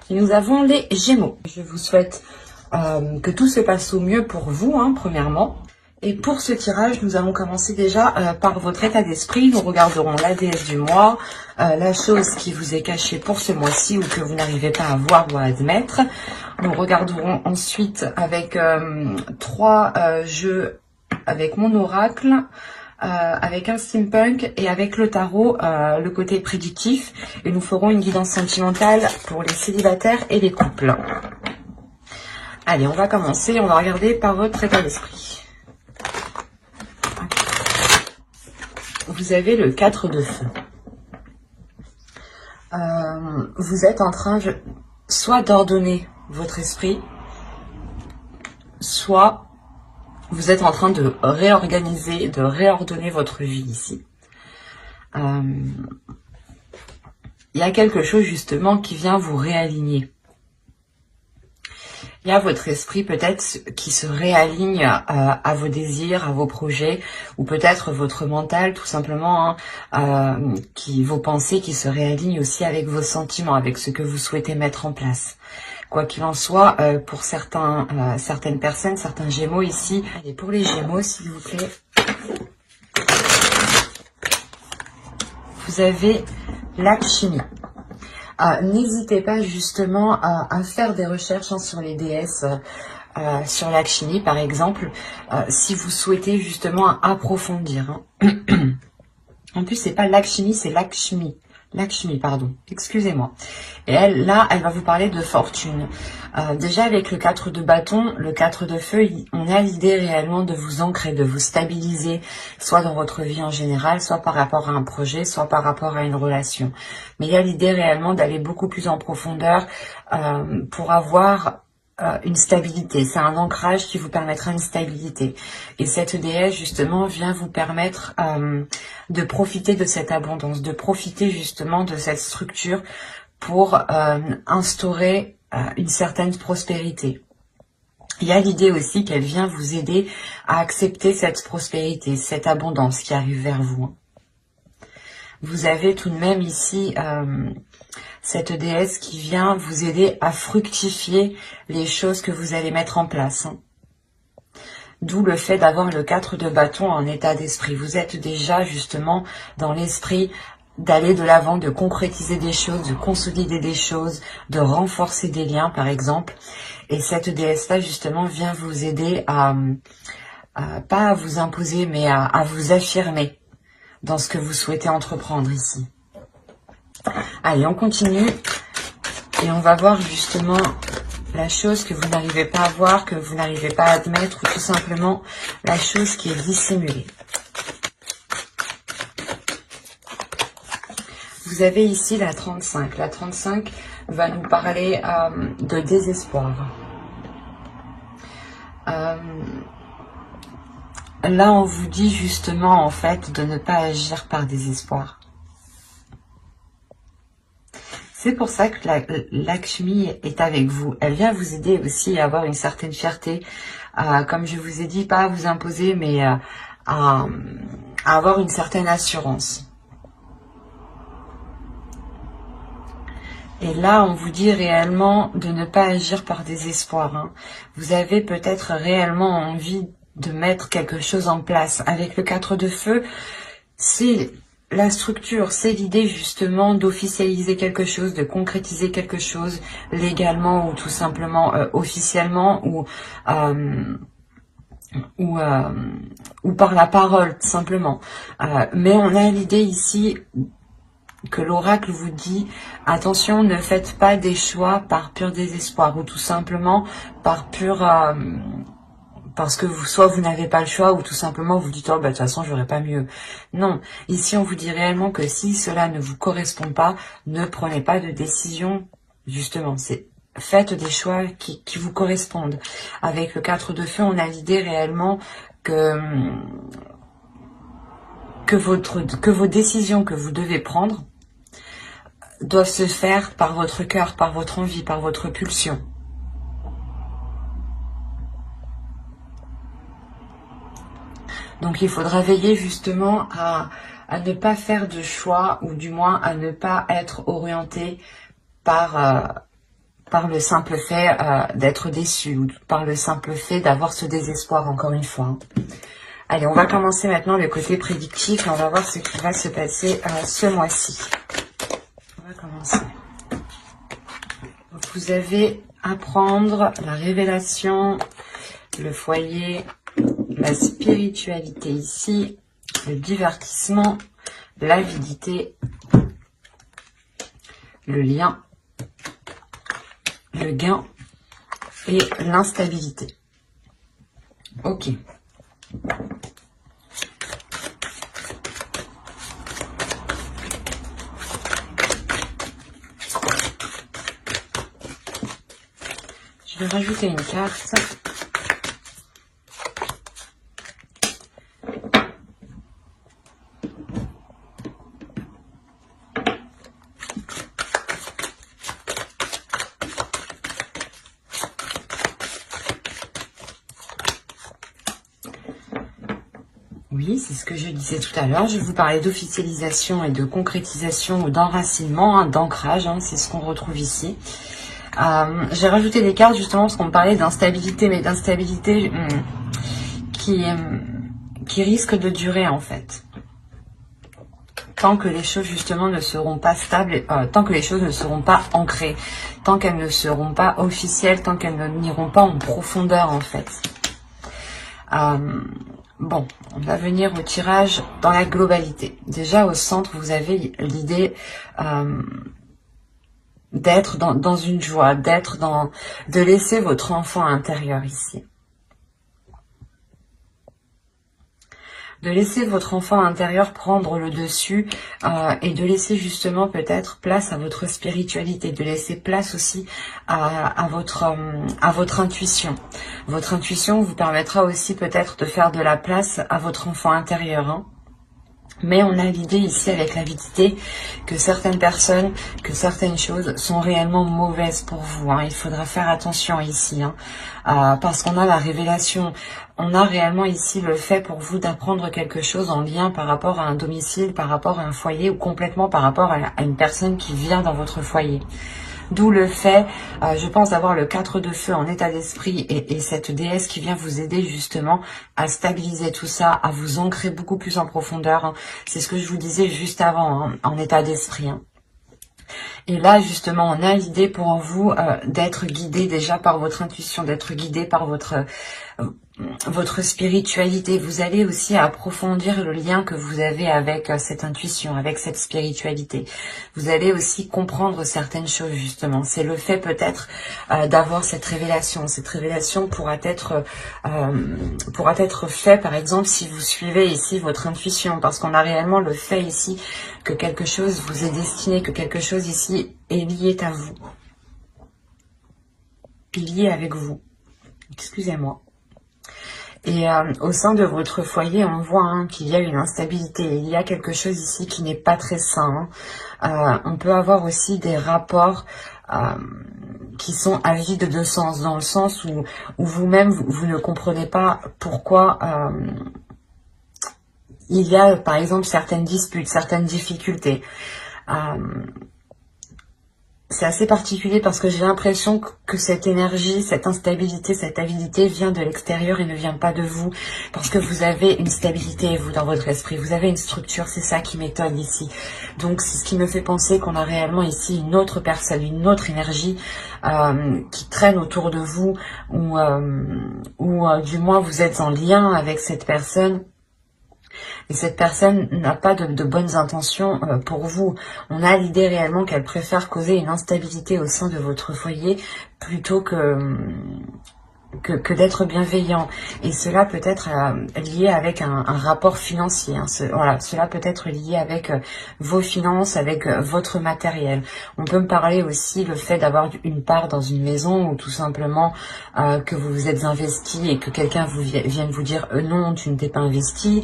Et nous avons les Gémeaux. Je vous souhaite que tout se passe au mieux pour vous, premièrement. Et pour ce tirage, nous allons commencer déjà par votre état d'esprit. Nous regarderons la déesse du mois, la chose qui vous est cachée pour ce mois-ci ou que vous n'arrivez pas à voir ou à admettre. Nous regarderons ensuite avec 3 jeux avec mon oracle, avec un steampunk et avec le tarot, le côté prédictif. Et nous ferons une guidance sentimentale pour les célibataires et les couples. Allez, on va commencer. On va regarder par votre état d'esprit. Vous avez le 4 de feu. Vous êtes en train soit d'ordonner votre esprit, soit vous êtes en train de réorganiser, de réordonner votre vie ici. Il y a quelque chose justement qui vient vous réaligner. Il y a votre esprit peut-être qui se réaligne à vos désirs, à vos projets, ou peut-être votre mental tout simplement, vos pensées qui se réalignent aussi avec vos sentiments, avec ce que vous souhaitez mettre en place. Quoi qu'il en soit, pour certaines personnes, certains Gémeaux ici, allez pour les Gémeaux s'il vous plaît, vous avez l'alchimie. N'hésitez pas justement à faire des recherches sur les déesses, sur l'alchimie par exemple, si vous souhaitez justement approfondir. En plus, c'est pas l'alchimie, c'est l'alchimie. Lakshmi, pardon, excusez-moi. Et elle va vous parler de fortune. Déjà avec le 4 de bâton, le 4 de feu, on a l'idée réellement de vous ancrer, de vous stabiliser, soit dans votre vie en général, soit par rapport à un projet, soit par rapport à une relation. Mais il y a l'idée réellement d'aller beaucoup plus en profondeur pour avoir une stabilité. C'est un ancrage qui vous permettra une stabilité. Et cette déesse, justement, vient vous permettre de profiter de cette abondance, de profiter justement de cette structure pour instaurer une certaine prospérité. Il y a l'idée aussi qu'elle vient vous aider à accepter cette prospérité, cette abondance qui arrive vers vous. Vous avez tout de même ici cette déesse qui vient vous aider à fructifier les choses que vous allez mettre en place. D'où le fait d'avoir le 4 de bâton en état d'esprit. Vous êtes déjà justement dans l'esprit d'aller de l'avant, de concrétiser des choses, de consolider des choses, de renforcer des liens par exemple. Et cette déesse-là justement vient vous aider pas à vous imposer mais à vous affirmer dans ce que vous souhaitez entreprendre ici. Allez, on continue et on va voir justement la chose que vous n'arrivez pas à voir, que vous n'arrivez pas à admettre, ou tout simplement la chose qui est dissimulée. Vous avez ici la 35. La 35 va nous parler de désespoir. Là, on vous dit justement en fait de ne pas agir par désespoir. C'est pour ça que Lakshmi est avec vous. Elle vient vous aider aussi à avoir une certaine fierté. Comme je vous ai dit, pas à vous imposer, mais à avoir une certaine assurance. Et là, on vous dit réellement de ne pas agir par désespoir. Vous avez peut-être réellement envie de mettre quelque chose en place. Avec le 4 de feu, c'est la structure, c'est l'idée justement d'officialiser quelque chose, de concrétiser quelque chose légalement ou tout simplement officiellement ou par la parole tout simplement. Mais on a l'idée ici que l'oracle vous dit attention, ne faites pas des choix par pur désespoir ou tout simplement par pur parce que soit vous n'avez pas le choix ou tout simplement vous dites oh bah de toute façon j'aurais pas mieux. Non, ici on vous dit réellement que si cela ne vous correspond pas, ne prenez pas de décision. Justement, c'est faites des choix qui vous correspondent. Avec le 4 de feu, on a l'idée réellement que vos décisions que vous devez prendre doivent se faire par votre cœur, par votre envie, par votre pulsion. Donc il faudra veiller justement à ne pas faire de choix, ou du moins à ne pas être orienté par par le simple fait d'être déçu ou par le simple fait d'avoir ce désespoir, encore une fois. Allez, on va commencer maintenant le côté prédictif et on va voir ce qui va se passer ce mois-ci. On va commencer. Vous avez à prendre la révélation, le foyer, la spiritualité ici, le divertissement, l'avidité, le lien, le gain et l'instabilité. Ok. Je vais rajouter une carte. Oui, c'est ce que je disais tout à l'heure. Je vous parlais d'officialisation et de concrétisation ou d'enracinement, d'ancrage. C'est ce qu'on retrouve ici. J'ai rajouté des cartes justement parce qu'on me parlait d'instabilité, mais d'instabilité qui risque de durer en fait. Tant que les choses justement ne seront pas stables, tant que les choses ne seront pas ancrées, tant qu'elles ne seront pas officielles, tant qu'elles n'iront pas en profondeur en fait. Bon, on va venir au tirage dans la globalité. Déjà au centre, vous avez l'idée d'être dans une joie, de laisser votre enfant intérieur ici. De laisser votre enfant intérieur prendre le dessus et de laisser justement peut-être place à votre spiritualité, de laisser place aussi à votre intuition. Votre intuition vous permettra aussi peut-être de faire de la place à votre enfant intérieur. Mais on a l'idée ici avec l'avidité que certaines personnes, que certaines choses sont réellement mauvaises pour vous. Il faudra faire attention ici, parce qu'on a la révélation. On a réellement ici le fait pour vous d'apprendre quelque chose en lien par rapport à un domicile, par rapport à un foyer ou complètement par rapport à une personne qui vient dans votre foyer. D'où le fait, je pense, d'avoir le 4 de feu en état d'esprit et cette déesse qui vient vous aider justement à stabiliser tout ça, à vous ancrer beaucoup plus en profondeur. C'est ce que je vous disais juste avant, en état d'esprit. Et là, justement, on a l'idée pour vous d'être guidé déjà par votre intuition, d'être guidé par votre spiritualité. Vous allez aussi approfondir le lien que vous avez avec cette intuition, avec cette spiritualité. Vous allez aussi comprendre certaines choses, justement. C'est le fait peut-être d'avoir cette révélation. Cette révélation pourra être fait, par exemple, si vous suivez ici votre intuition, parce qu'on a réellement le fait ici que quelque chose vous est destiné, que quelque chose ici est lié à vous. Lié avec vous. Excusez-moi. Et au sein de votre foyer, on voit qu'il y a une instabilité. Il y a quelque chose ici qui n'est pas très sain. On peut avoir aussi des rapports qui sont à vide de sens, dans le sens où vous-même, vous ne comprenez pas pourquoi il y a, par exemple, certaines disputes, certaines difficultés. C'est assez particulier parce que j'ai l'impression que cette énergie, cette instabilité, cette avidité vient de l'extérieur et ne vient pas de vous. Parce que vous avez une stabilité, vous, dans votre esprit. Vous avez une structure, c'est ça qui m'étonne ici. Donc, c'est ce qui me fait penser qu'on a réellement ici une autre personne, une autre énergie qui traîne autour de vous ou du moins vous êtes en lien avec cette personne. Et cette personne n'a pas de bonnes intentions pour vous. On a l'idée réellement qu'elle préfère causer une instabilité au sein de votre foyer plutôt que d'être bienveillant. Et cela peut être lié avec un rapport financier. Voilà, cela peut être lié avec vos finances, avec votre matériel. On peut me parler aussi le fait d'avoir une part dans une maison ou tout simplement que vous vous êtes investi et que quelqu'un vienne vous dire non, tu ne t'es pas investi.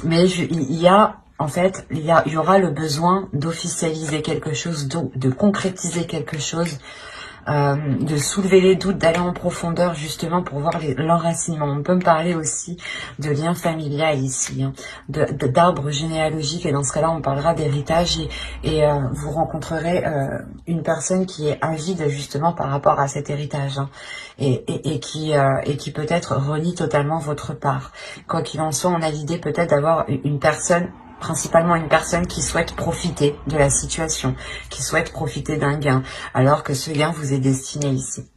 Mais il y a... En fait, il y aura le besoin d'officialiser quelque chose, de concrétiser quelque chose de soulever les doutes, d'aller en profondeur justement pour voir l'enracinement. On peut me parler aussi de lien familial ici, hein, d'arbre généalogique, et dans ce cas-là on parlera d'héritage, et vous rencontrerez une personne qui est avide justement par rapport à cet héritage, hein, et qui peut-être renie totalement votre part. Quoi qu'il en soit, on a l'idée peut-être d'avoir une personne, principalement une personne qui souhaite profiter de la situation, qui souhaite profiter d'un gain, alors que ce gain vous est destiné ici.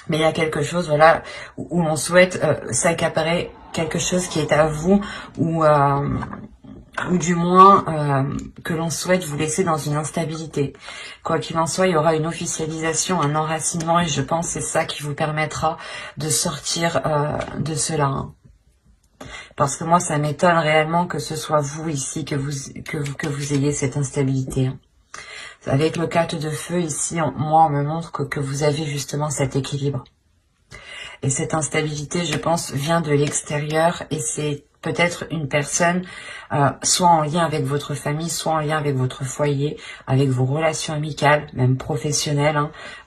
Mais il y a quelque chose, voilà, où l'on souhaite s'accaparer quelque chose qui est à vous, ou du moins que l'on souhaite vous laisser dans une instabilité. Quoi qu'il en soit, il y aura une officialisation, un enracinement, et je pense que c'est ça qui vous permettra de sortir de cela, hein. Parce que moi, ça m'étonne réellement que ce soit vous ici, que vous ayez cette instabilité, hein. Avec le 4 de feu ici, moi, on me montre que vous avez justement cet équilibre. Et cette instabilité, je pense, vient de l'extérieur, et c'est peut-être une personne, soit en lien avec votre famille, soit en lien avec votre foyer, avec vos relations amicales, même professionnelles,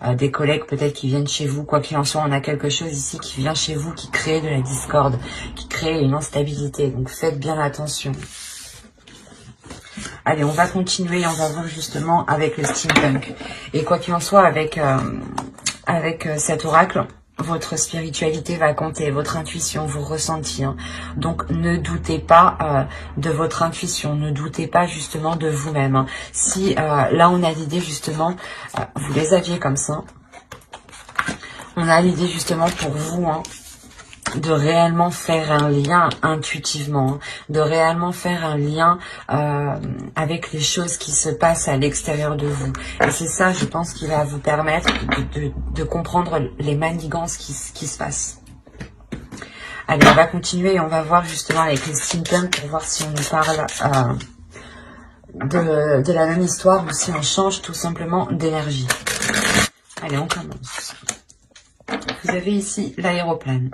hein, des collègues peut-être qui viennent chez vous. Quoi qu'il en soit, on a quelque chose ici qui vient chez vous, qui crée de la discorde, qui crée une instabilité. Donc faites bien attention. Allez, on va continuer, on va voir justement avec le steampunk. Et quoi qu'il en soit, avec cet oracle, votre spiritualité va compter, votre intuition, vos ressentis, hein. Donc ne doutez pas de votre intuition, ne doutez pas justement de vous-même, hein. Si là on a l'idée justement, vous les aviez comme ça, on a l'idée justement pour vous, hein, de réellement faire un lien intuitivement, hein, de réellement faire un lien avec les choses qui se passent à l'extérieur de vous. Et c'est ça, je pense, qui va vous permettre de comprendre les manigances qui se passent. Allez, on va continuer et on va voir justement avec les steampunk pour voir si on nous parle de la même histoire ou si on change tout simplement d'énergie. Allez, on commence. Vous avez ici l'aéroplane.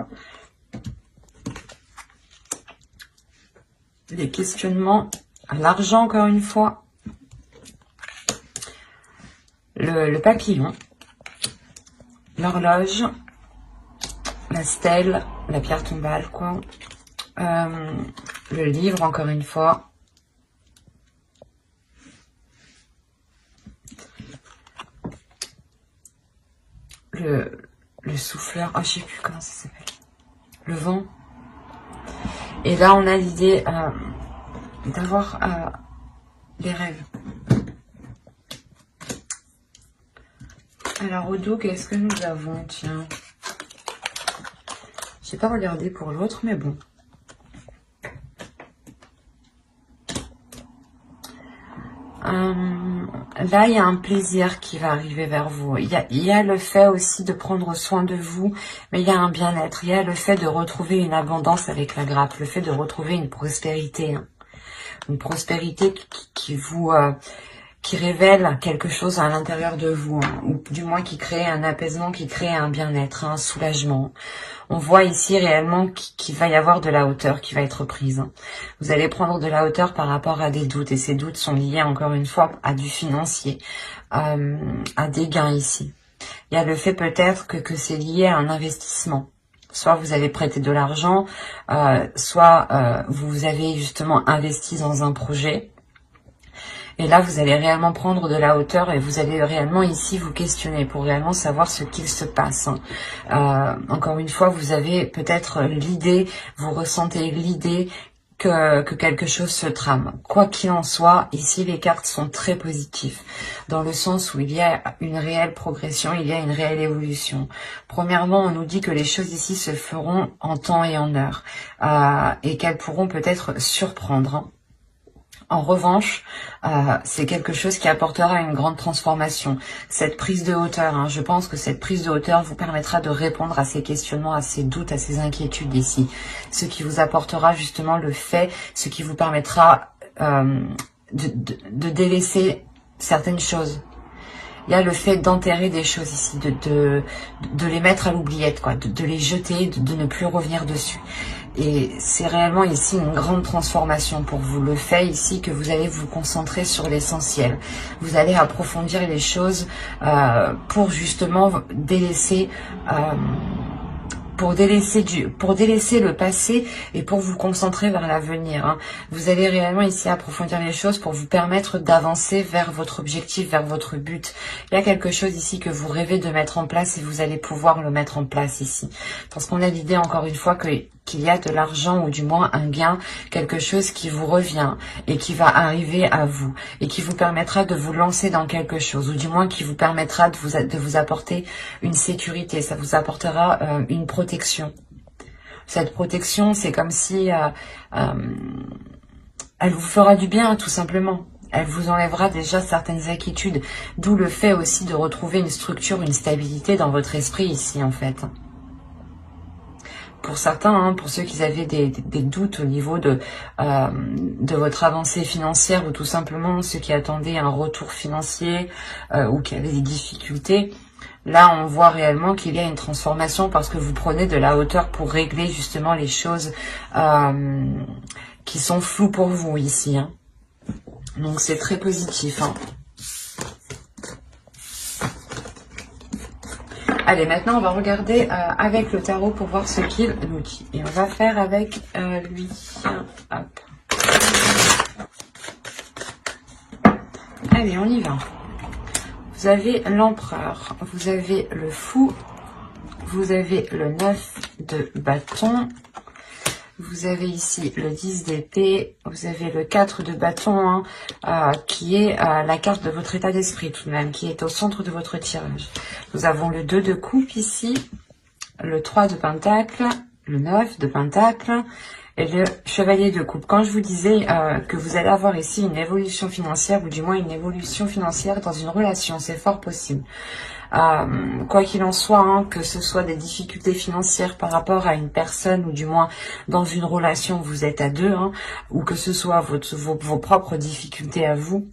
Les questionnements, l'argent encore une fois, le papillon, l'horloge, la stèle, la pierre tombale, quoi, le livre encore une fois, le souffleur, oh, je sais plus comment ça s'appelle, le vent. Et là, on a l'idée d'avoir des rêves. Alors, au dos, qu'est-ce que nous avons? Tiens. J'ai pas regardé pour l'autre, mais bon. Là, il y a un plaisir qui va arriver vers vous. Il y a le fait aussi de prendre soin de vous, mais il y a un bien-être. Il y a le fait de retrouver une abondance avec la grappe, le fait de retrouver une prospérité, hein. Une prospérité qui révèle quelque chose à l'intérieur de vous, hein, ou du moins qui crée un apaisement, qui crée un bien-être, un soulagement. On voit ici réellement qu'il va y avoir de la hauteur qui va être prise, hein. Vous allez prendre de la hauteur par rapport à des doutes, et ces doutes sont liés encore une fois à du financier, à des gains ici. Il y a le fait peut-être que c'est lié à un investissement. Soit vous avez prêté de l'argent, soit vous avez justement investi dans un projet. Et là, vous allez réellement prendre de la hauteur et vous allez réellement ici vous questionner pour réellement savoir ce qu'il se passe, hein. Encore une fois, vous avez peut-être l'idée, vous ressentez l'idée que quelque chose se trame. Quoi qu'il en soit, ici les cartes sont très positives, dans le sens où il y a une réelle progression, il y a une réelle évolution. Premièrement, on nous dit que les choses ici se feront en temps et en heure, et qu'elles pourront peut-être surprendre, hein. En revanche, c'est quelque chose qui apportera une grande transformation. Cette prise de hauteur, hein, je pense que cette prise de hauteur vous permettra de répondre à ces questionnements, à ces doutes, à ces inquiétudes ici. Ce qui vous apportera justement le fait, ce qui vous permettra de délaisser certaines choses. Il y a le fait d'enterrer des choses ici, de les mettre à l'oubliette, quoi, de les jeter, de ne plus revenir dessus. Et c'est réellement ici une grande transformation pour vous. Le fait ici que vous allez vous concentrer sur l'essentiel. Vous allez approfondir les choses pour justement délaisser... pour délaisser le passé et pour vous concentrer vers l'avenir. Hein. Vous allez réellement ici approfondir les choses pour vous permettre d'avancer vers votre objectif, vers votre but. Il y a quelque chose ici que vous rêvez de mettre en place et vous allez pouvoir le mettre en place ici. Parce qu'on a l'idée encore une fois qu'il y a de l'argent ou du moins un gain, quelque chose qui vous revient et qui va arriver à vous et qui vous permettra de vous lancer dans quelque chose ou du moins qui vous permettra de vous apporter une sécurité, ça vous apportera une protection. Cette protection, c'est comme si elle vous fera du bien tout simplement. Elle vous enlèvera déjà certaines inquiétudes, d'où le fait aussi de retrouver une structure, une stabilité dans votre esprit ici en fait. Pour certains, hein, pour ceux qui avaient des doutes au niveau de votre avancée financière ou tout simplement ceux qui attendaient un retour financier ou qui avaient des difficultés, là on voit réellement qu'il y a une transformation parce que vous prenez de la hauteur pour régler justement les choses qui sont floues pour vous ici. Hein. Donc c'est très positif. Hein. Allez, maintenant, on va regarder avec le tarot pour voir ce qu'il nous dit. Et on va faire avec lui. Hop. Allez, on y va. Vous avez l'empereur, vous avez le fou, vous avez le 9 de bâton, vous avez ici le 10 d'épée, vous avez le 4 de bâton, hein, qui est la carte de votre état d'esprit tout de même, qui est au centre de votre tirage. Nous avons le 2 de coupe ici, le 3 de pentacle, le 9 de pentacle et le chevalier de coupe. Quand je vous disais que vous allez avoir ici une évolution financière, ou du moins une évolution financière dans une relation, c'est fort possible. Quoi qu'il en soit, hein, que ce soit des difficultés financières par rapport à une personne ou du moins dans une relation où vous êtes à deux, hein, ou que ce soit vos propres difficultés à vous,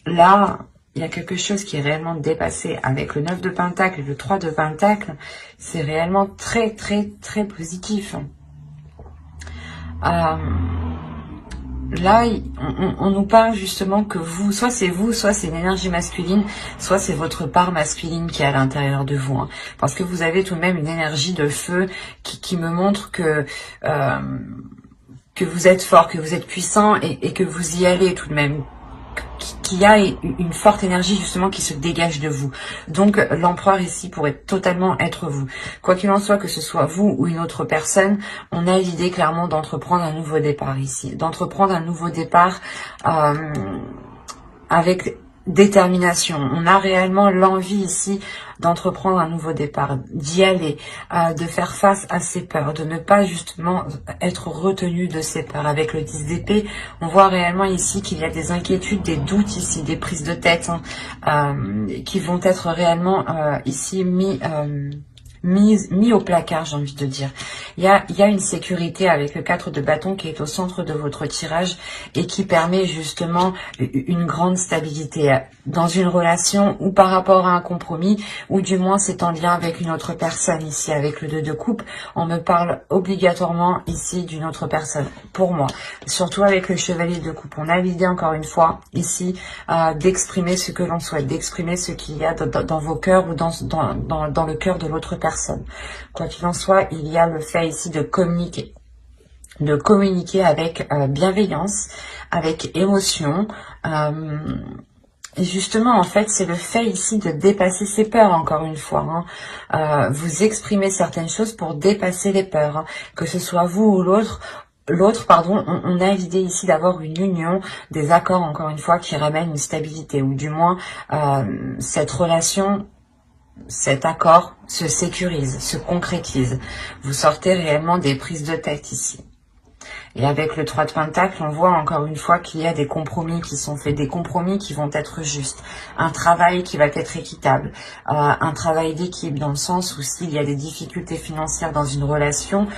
là, il y a quelque chose qui est réellement dépassé avec le 9 de pentacle et le 3 de pentacle. C'est réellement très, très, très positif. Là, on nous parle justement que vous, soit c'est une énergie masculine, soit c'est votre part masculine qui est à l'intérieur de vous. Hein. Parce que vous avez tout de même une énergie de feu qui me montre que vous êtes fort, que vous êtes puissant et que vous y allez tout de même. Qu'il y a une forte énergie justement qui se dégage de vous. Donc l'empereur ici pourrait totalement être vous. Quoi qu'il en soit, que ce soit vous ou une autre personne, on a l'idée clairement d'entreprendre un nouveau départ ici. D'entreprendre un nouveau départ avec détermination. On a réellement l'envie ici d'entreprendre un nouveau départ, d'y aller, de faire face à ses peurs, de ne pas justement être retenu de ses peurs. Avec le 10 d'épée, on voit réellement ici qu'il y a des inquiétudes, des doutes ici, des prises de tête hein, qui vont être réellement ici mis au placard, j'ai envie de dire. Il y a une sécurité avec le 4 de bâton qui est au centre de votre tirage et qui permet justement une grande stabilité dans une relation ou par rapport à un compromis, ou du moins c'est en lien avec une autre personne ici. Avec le 2 de coupe, on me parle obligatoirement ici d'une autre personne, pour moi. Surtout avec le chevalier de coupe, on a l'idée encore une fois ici d'exprimer ce que l'on souhaite, d'exprimer ce qu'il y a dans vos cœurs ou dans le cœur de l'autre personne. Quoi qu'il en soit, il y a le fait ici de communiquer avec bienveillance, avec émotion. Et justement, en fait, c'est le fait ici de dépasser ses peurs, encore une fois. Hein. Vous exprimez certaines choses pour dépasser les peurs, hein. Que ce soit vous ou l'autre, on a l'idée ici d'avoir une union, des accords, encore une fois, qui ramènent une stabilité, ou du moins, cette relation, cet accord se sécurise, se concrétise. Vous sortez réellement des prises de tête ici. Et avec le 3 de Pentacle, on voit encore une fois qu'il y a des compromis qui sont faits, des compromis qui vont être justes, un travail qui va être équitable, un travail d'équipe dans le sens où s'il y a des difficultés financières dans une relation,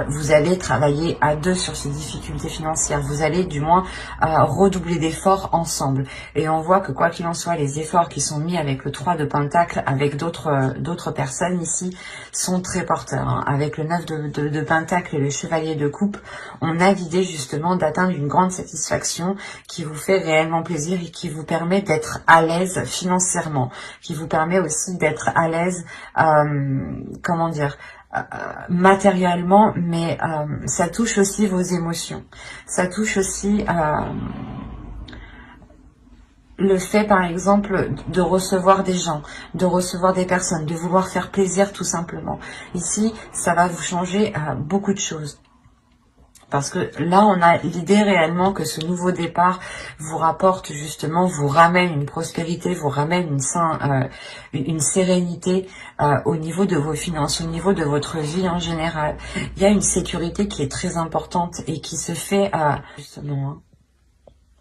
vous allez travailler à deux sur ces difficultés financières. Vous allez du moins redoubler d'efforts ensemble. Et on voit que quoi qu'il en soit, les efforts qui sont mis avec le 3 de Pentacle, avec d'autres personnes ici, sont très porteurs. Hein. Avec le 9 de Pentacle et le Chevalier de Coupe, on a l'idée justement d'atteindre une grande satisfaction qui vous fait réellement plaisir et qui vous permet d'être à l'aise financièrement, qui vous permet aussi d'être à l'aise, comment dire, matériellement, mais ça touche aussi vos émotions. Ça touche aussi le fait, par exemple, de recevoir des gens, de recevoir des personnes, de vouloir faire plaisir tout simplement. Ici, ça va vous changer beaucoup de choses. Parce que là, on a l'idée réellement que ce nouveau départ vous rapporte justement, vous ramène une prospérité, vous ramène une sérénité au niveau de vos finances, au niveau de votre vie en général. Il y a une sécurité qui est très importante et qui se fait justement... Hein,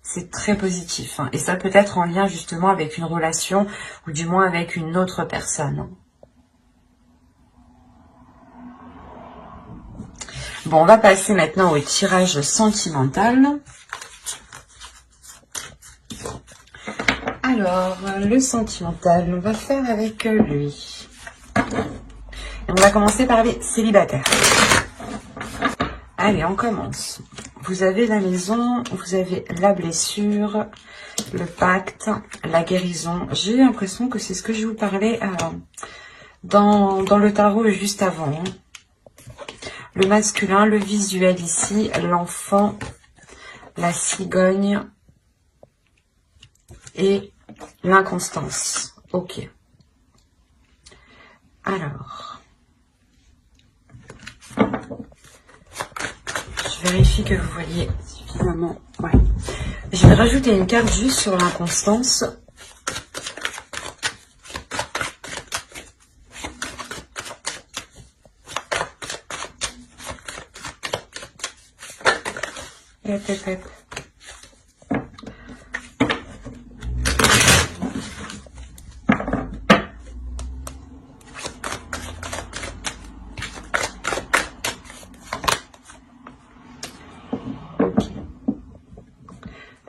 c'est très positif. Hein, et ça peut être en lien justement avec une relation ou du moins avec une autre personne. Bon, on va passer maintenant au tirage sentimental. Alors, le sentimental, on va faire avec lui. Et on va commencer par les célibataires. Allez, on commence. Vous avez la maison, vous avez la blessure, le pacte, la guérison. J'ai l'impression que c'est ce que je vous parlais dans le tarot juste avant. Hein. Le masculin, le visuel ici, l'enfant, la cigogne et l'inconstance. Ok. Alors, je vérifie que vous voyez suffisamment. Ouais. Je vais rajouter une carte juste sur l'inconstance.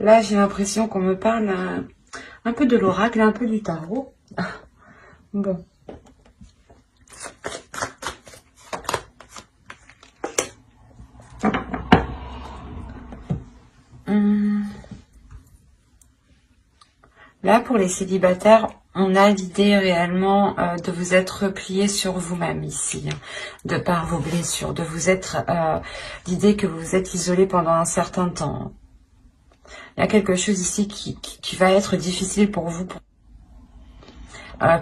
Là, j'ai l'impression qu'on me parle un peu de l'oracle, un peu du tarot. Bon. Là, pour les célibataires, on a l'idée réellement de vous être replié sur vous-même ici, hein, de par vos blessures, de vous être l'idée que vous êtes isolé pendant un certain temps. Il y a quelque chose ici qui va être difficile pour vous.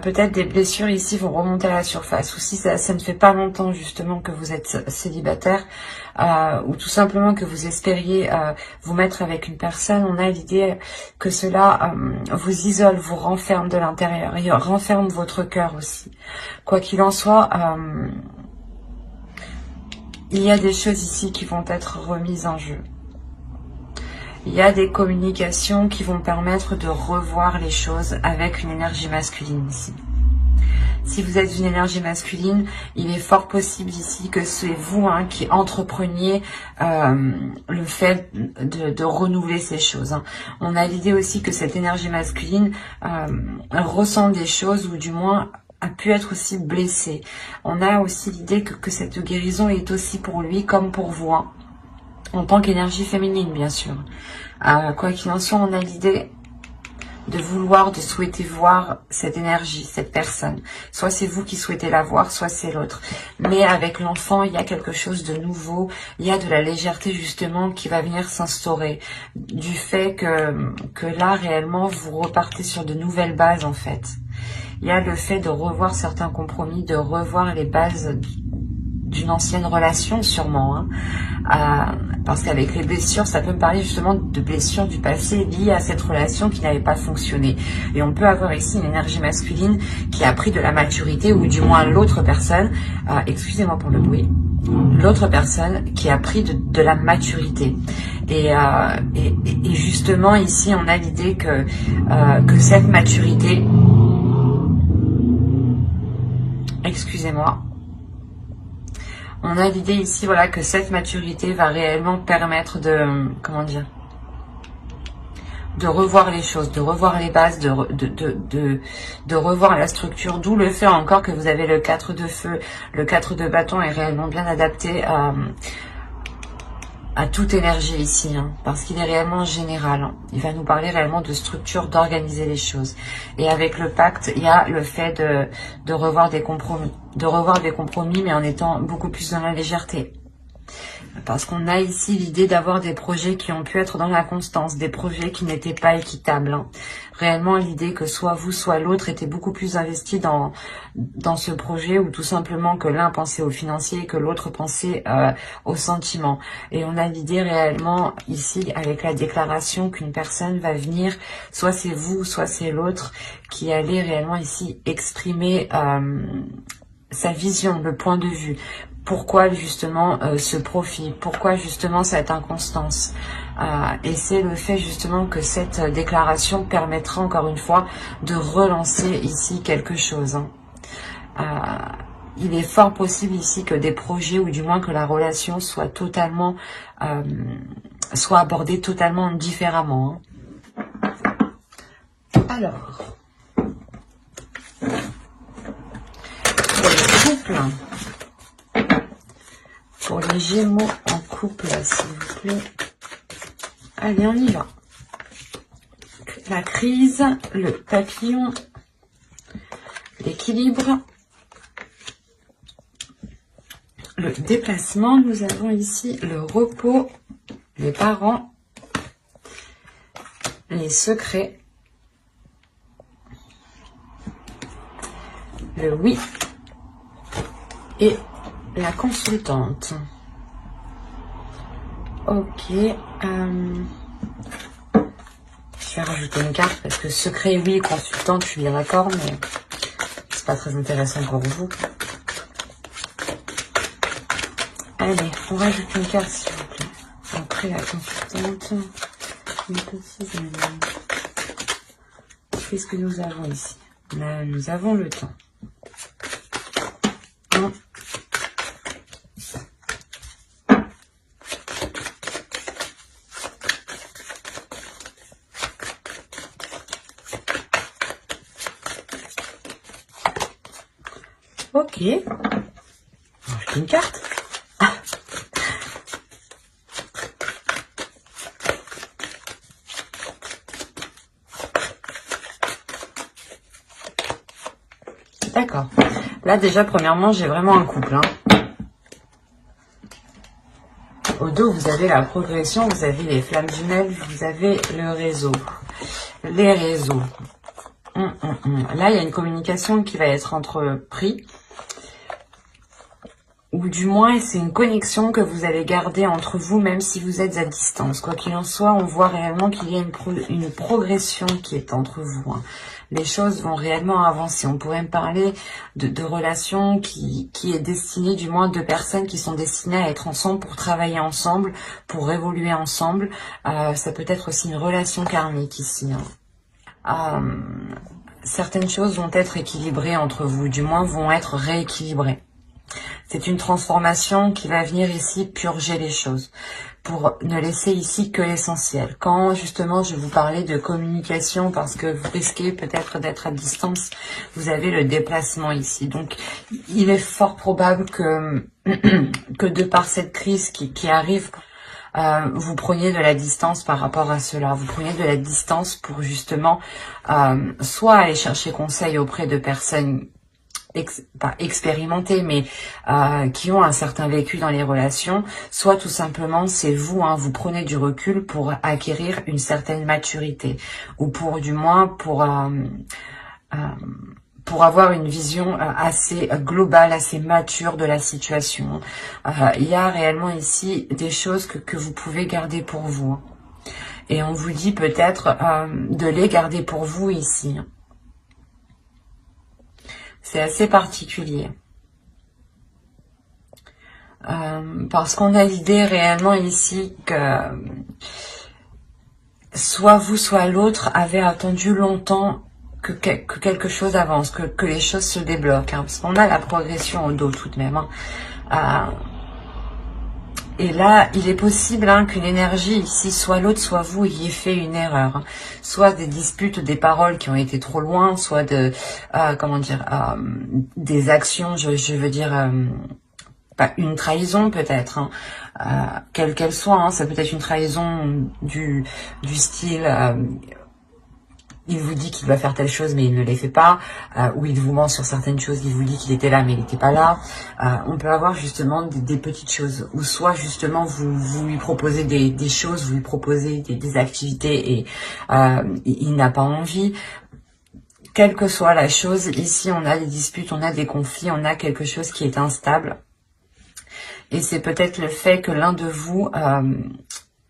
Peut-être des blessures ici vont remonter à la surface. Ou si ça ne fait pas longtemps justement que vous êtes célibataire, ou tout simplement que vous espériez vous mettre avec une personne, on a l'idée que cela vous isole, vous renferme de l'intérieur, et renferme votre cœur aussi. Quoi qu'il en soit, il y a des choses ici qui vont être remises en jeu. Il y a des communications qui vont permettre de revoir les choses avec une énergie masculine ici. Si vous êtes une énergie masculine, il est fort possible ici que c'est vous qui entrepreniez le fait de renouveler ces choses. Hein. On a l'idée aussi que cette énergie masculine ressent des choses ou du moins a pu être aussi blessé. On a aussi l'idée que cette guérison est aussi pour lui comme pour vous. Hein. En tant qu'énergie féminine, bien sûr. Quoi qu'il en soit, on a l'idée de vouloir, de souhaiter voir cette énergie, cette personne. Soit c'est vous qui souhaitez la voir, soit c'est l'autre. Mais avec l'enfant, il y a quelque chose de nouveau. Il y a de la légèreté, justement, qui va venir s'instaurer. Du fait que là, réellement, vous repartez sur de nouvelles bases, en fait. Il y a le fait de revoir certains compromis, de revoir les bases d'une ancienne relation sûrement, hein. Parce qu'avec les blessures, ça peut me parler justement de blessures du passé liées à cette relation qui n'avait pas fonctionné. Et on peut avoir ici une énergie masculine qui a pris de la maturité, ou du moins l'autre personne, excusez-moi pour le bruit, l'autre personne qui a pris de la maturité. Et justement, ici, on a l'idée que cette maturité... Excusez-moi. On a l'idée ici, voilà, que cette maturité va réellement permettre de... Comment dire ? De revoir les choses, de revoir les bases, de revoir la structure, d'où le fait encore que vous avez le 4 de feu. Le 4 de bâton est réellement bien adapté à toute énergie ici, hein, parce qu'il est réellement général. Hein. Il va nous parler réellement de structure, d'organiser les choses. Et avec le pacte, il y a le fait de revoir des compromis. De revoir des compromis, mais en étant beaucoup plus dans la légèreté. Parce qu'on a ici l'idée d'avoir des projets qui ont pu être dans la constance, des projets qui n'étaient pas équitables. Hein. Réellement l'idée que soit vous, soit l'autre était beaucoup plus investi dans ce projet, ou tout simplement que l'un pensait au financier et que l'autre pensait au sentiment. Et on a l'idée réellement ici avec la déclaration qu'une personne va venir, soit c'est vous, soit c'est l'autre, qui allait réellement ici exprimer sa vision, le point de vue. Pourquoi justement ce profit? Pourquoi justement cette inconstance? Et c'est le fait justement que cette déclaration permettra encore une fois de relancer ici quelque chose. Hein. Il est fort possible ici que des projets, ou du moins que la relation soit totalement, soit abordée totalement différemment. Hein. Alors, pour les couples, pour les Gémeaux en couple, s'il vous plaît. Allez, on y va. La crise, le papillon, l'équilibre, le déplacement. Nous avons ici le repos, les parents, les secrets, le oui et la consultante. Ok. Je vais rajouter une carte parce que secret, oui, consultante, je suis bien d'accord, mais c'est pas très intéressant pour vous. Allez, on rajoute une carte, s'il vous plaît. Après la consultante. Qu'est-ce que nous avons ici? Là, nous avons le temps. Ok. J'ai une carte. D'accord. Là, déjà, premièrement, j'ai vraiment un couple. Hein. Au dos, vous avez la progression, vous avez les flammes jumelles, vous avez le réseau. Les réseaux. Là, il y a une communication qui va être entreprise. Ou du moins, c'est une connexion que vous allez garder entre vous, même si vous êtes à distance. Quoi qu'il en soit, on voit réellement qu'il y a une progression qui est entre vous. Hein. Les choses vont réellement avancer. On pourrait me parler de relations qui est destinée, du moins de personnes qui sont destinées à être ensemble pour travailler ensemble, pour évoluer ensemble. Ça peut être aussi une relation karmique ici. Hein. Certaines choses vont être équilibrées entre vous, du moins vont être rééquilibrées. C'est une transformation qui va venir ici purger les choses, pour ne laisser ici que l'essentiel. Quand justement je vous parlais de communication, parce que vous risquez peut-être d'être à distance, vous avez le déplacement ici. Donc il est fort probable que, que de par cette crise qui arrive, vous preniez de la distance par rapport à cela. Vous preniez de la distance pour justement soit aller chercher conseil auprès de personnes pas expérimentés, mais qui ont un certain vécu dans les relations, soit tout simplement c'est vous, hein, vous prenez du recul pour acquérir une certaine maturité, ou pour du moins pour avoir une vision assez globale, assez mature de la situation. Il y a réellement ici des choses que vous pouvez garder pour vous. Et on vous dit peut-être de les garder pour vous ici. C'est assez particulier. Parce qu'on a l'idée réellement ici que soit vous, soit l'autre avait attendu longtemps que quelque chose avance, que les choses se débloquent. Parce qu'on a la progression au dos tout de même. Et là, il est possible qu'une énergie ici, soit l'autre, soit vous, ayez fait une erreur. Soit des disputes, des paroles qui ont été trop loin, soit de, des actions, je veux dire, une trahison peut-être, quelle qu'elle soit. Ça peut être une trahison du style... il vous dit qu'il va faire telle chose mais il ne les fait pas, ou il vous ment sur certaines choses, il vous dit qu'il était là mais il n'était pas là. On peut avoir justement des petites choses, ou soit justement vous lui proposez des choses, vous lui proposez des activités et il n'a pas envie. Quelle que soit la chose, ici on a des disputes, on a des conflits, on a quelque chose qui est instable. Et c'est peut-être le fait que l'un de vous...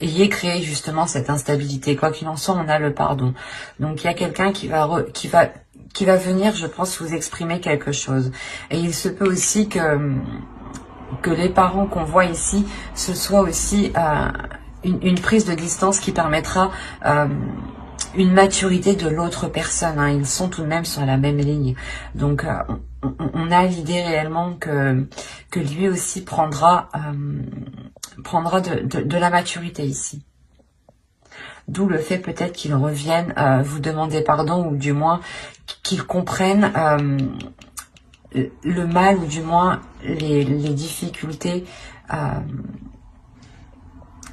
ayez créé justement cette instabilité. Quoi qu'il en soit, on a le pardon. Donc il y a quelqu'un qui va venir, je pense, vous exprimer quelque chose. Et il se peut aussi que les parents qu'on voit ici, ce soit aussi une prise de distance qui permettra une maturité de l'autre personne. Ils sont tout de même sur la même ligne. Donc on a l'idée réellement que lui aussi prendra de la maturité ici. D'où le fait peut-être qu'il revienne vous demander pardon, ou du moins qu'il comprenne le mal, ou du moins les difficultés,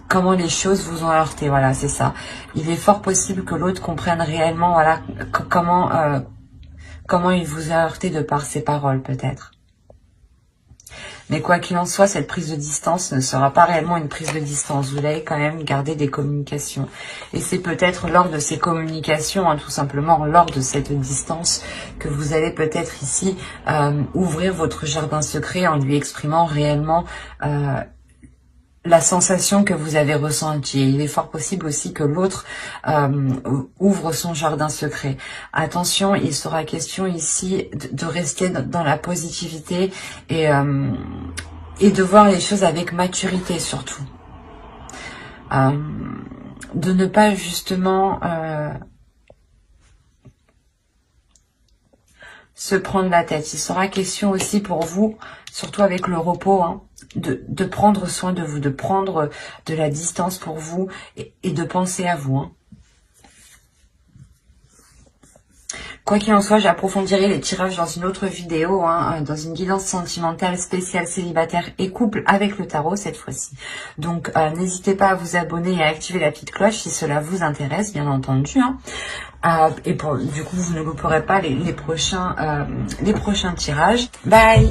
comment les choses vous ont heurté. Voilà, c'est ça. Il est fort possible que l'autre comprenne réellement, voilà, comment il vous a heurté de par ses paroles peut-être. Mais quoi qu'il en soit, cette prise de distance ne sera pas réellement une prise de distance. Vous allez quand même garder des communications. Et c'est peut-être lors de ces communications, tout simplement lors de cette distance, que vous allez peut-être ici ouvrir votre jardin secret en lui exprimant réellement la sensation que vous avez ressentie. Et il est fort possible aussi que l'autre ouvre son jardin secret. Attention, il sera question ici de rester dans la positivité et de voir les choses avec maturité surtout. De ne pas justement se prendre la tête. Il sera question aussi pour vous, surtout avec le repos, de prendre soin de vous, de prendre de la distance pour vous et de penser à vous. Quoi qu'il en soit, j'approfondirai les tirages dans une autre vidéo, dans une guidance sentimentale spéciale célibataire et couple avec le tarot cette fois-ci. Donc n'hésitez pas à vous abonner et à activer la petite cloche si cela vous intéresse, bien entendu. Et du coup, vous ne louperez pas les prochains tirages. Bye!